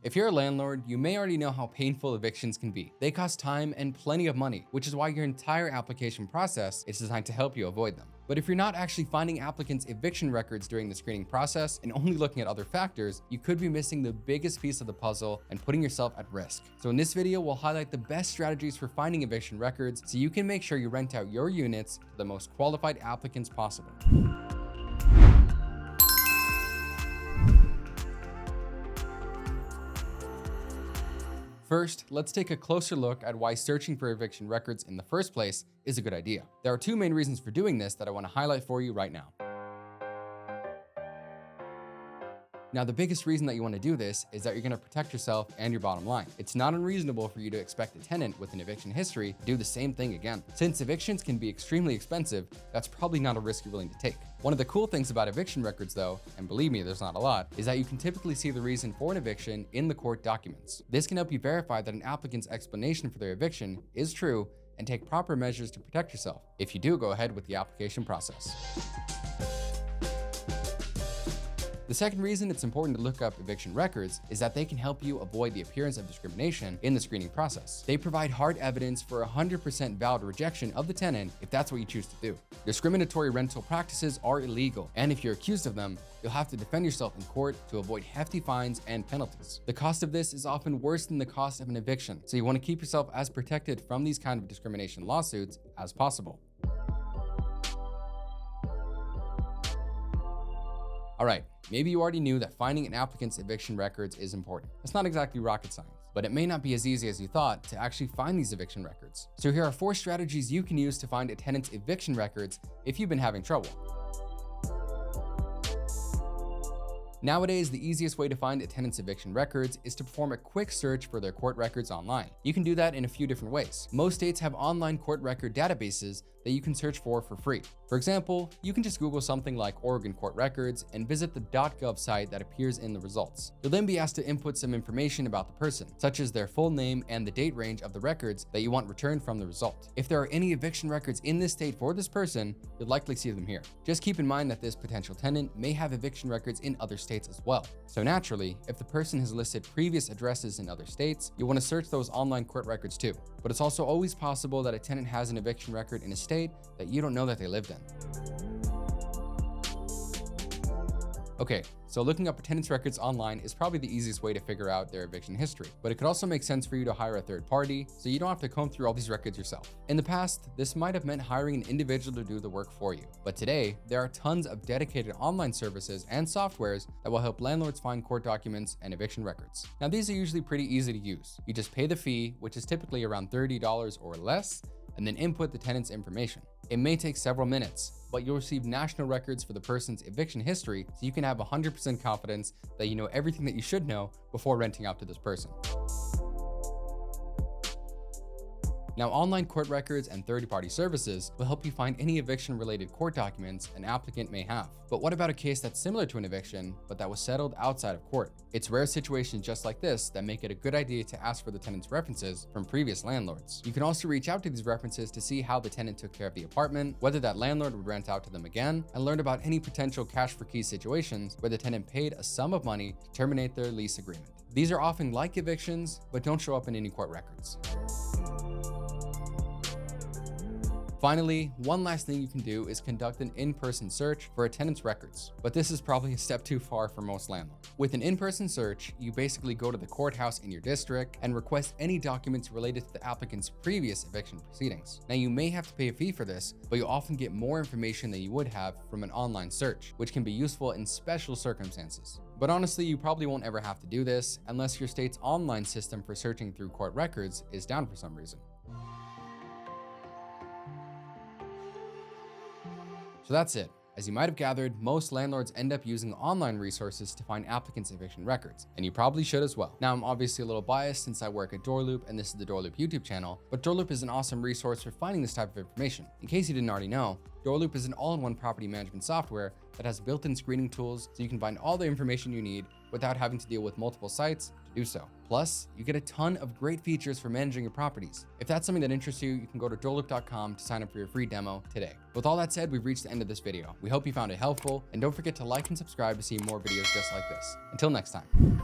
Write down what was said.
If you're a landlord, you may already know how painful evictions can be. They cost time and plenty of money, which is why your entire application process is designed to help you avoid them. But if you're not actually finding applicants' eviction records during the screening process and only looking at other factors, you could be missing the biggest piece of the puzzle and putting yourself at risk. So in this video, we'll highlight the best strategies for finding eviction records so you can make sure you rent out your units to the most qualified applicants possible. First, let's take a closer look at why searching for eviction records in the first place is a good idea. There are two main reasons for doing this that I want to highlight for you right now. Now, the biggest reason that you want to do this is that you're going to protect yourself and your bottom line. It's not unreasonable for you to expect a tenant with an eviction history to do the same thing again. Since evictions can be extremely expensive, that's probably not a risk you're willing to take. One of the cool things about eviction records though, and believe me, there's not a lot, is that you can typically see the reason for an eviction in the court documents. This can help you verify that an applicant's explanation for their eviction is true and take proper measures to protect yourself if you do go ahead with the application process. The second reason it's important to look up eviction records is that they can help you avoid the appearance of discrimination in the screening process. They provide hard evidence for 100% valid rejection of the tenant if that's what you choose to do. Discriminatory rental practices are illegal, and if you're accused of them, you'll have to defend yourself in court to avoid hefty fines and penalties. The cost of this is often worse than the cost of an eviction, so you want to keep yourself as protected from these kind of discrimination lawsuits as possible. All right, maybe you already knew that finding an applicant's eviction records is important. It's not exactly rocket science, but it may not be as easy as you thought to actually find these eviction records. So here are 4 strategies you can use to find a tenant's eviction records if you've been having trouble. Nowadays, the easiest way to find a tenant's eviction records is to perform a quick search for their court records online. You can do that in a few different ways. Most states have online court record databases that you can search for free. For example, you can just Google something like Oregon court records and visit the .gov site that appears in the results. You'll then be asked to input some information about the person, such as their full name and the date range of the records that you want returned from the result. If there are any eviction records in this state for this person, you'll likely see them here. Just keep in mind that this potential tenant may have eviction records in other states as well. So naturally, if the person has listed previous addresses in other states, you want to search those online court records too. But it's also always possible that a tenant has an eviction record in a state that you don't know that they lived in. Okay, so looking up a tenant's records online is probably the easiest way to figure out their eviction history, but it could also make sense for you to hire a third party so you don't have to comb through all these records yourself. In the past, this might have meant hiring an individual to do the work for you, but today, there are tons of dedicated online services and softwares that will help landlords find court documents and eviction records. Now, these are usually pretty easy to use. You just pay the fee, which is typically around $30 or less, and then input the tenant's information. It may take several minutes, but you'll receive national records for the person's eviction history, so you can have 100% confidence that you know everything that you should know before renting out to this person. Now, online court records and third-party services will help you find any eviction-related court documents an applicant may have. But what about a case that's similar to an eviction, but that was settled outside of court? It's rare situations just like this that make it a good idea to ask for the tenant's references from previous landlords. You can also reach out to these references to see how the tenant took care of the apartment, whether that landlord would rent out to them again, and learn about any potential cash-for-keys situations where the tenant paid a sum of money to terminate their lease agreement. These are often like evictions, but don't show up in any court records. Finally, one last thing you can do is conduct an in-person search for a tenant's records, but this is probably a step too far for most landlords. With an in-person search, you basically go to the courthouse in your district and request any documents related to the applicant's previous eviction proceedings. Now, you may have to pay a fee for this, but you'll often get more information than you would have from an online search, which can be useful in special circumstances. But honestly, you probably won't ever have to do this unless your state's online system for searching through court records is down for some reason. So that's it. As you might have gathered, most landlords end up using online resources to find applicants' eviction records, and you probably should as well. Now, I'm obviously a little biased since I work at DoorLoop and this is the DoorLoop YouTube channel, but DoorLoop is an awesome resource for finding this type of information. In case you didn't already know, DoorLoop is an all-in-one property management software that has built-in screening tools so you can find all the information you need without having to deal with multiple sites to do so. Plus, you get a ton of great features for managing your properties. If that's something that interests you, you can go to DoorLoop.com to sign up for your free demo today. With all that said, we've reached the end of this video. We hope you found it helpful, and don't forget to like and subscribe to see more videos just like this. Until next time.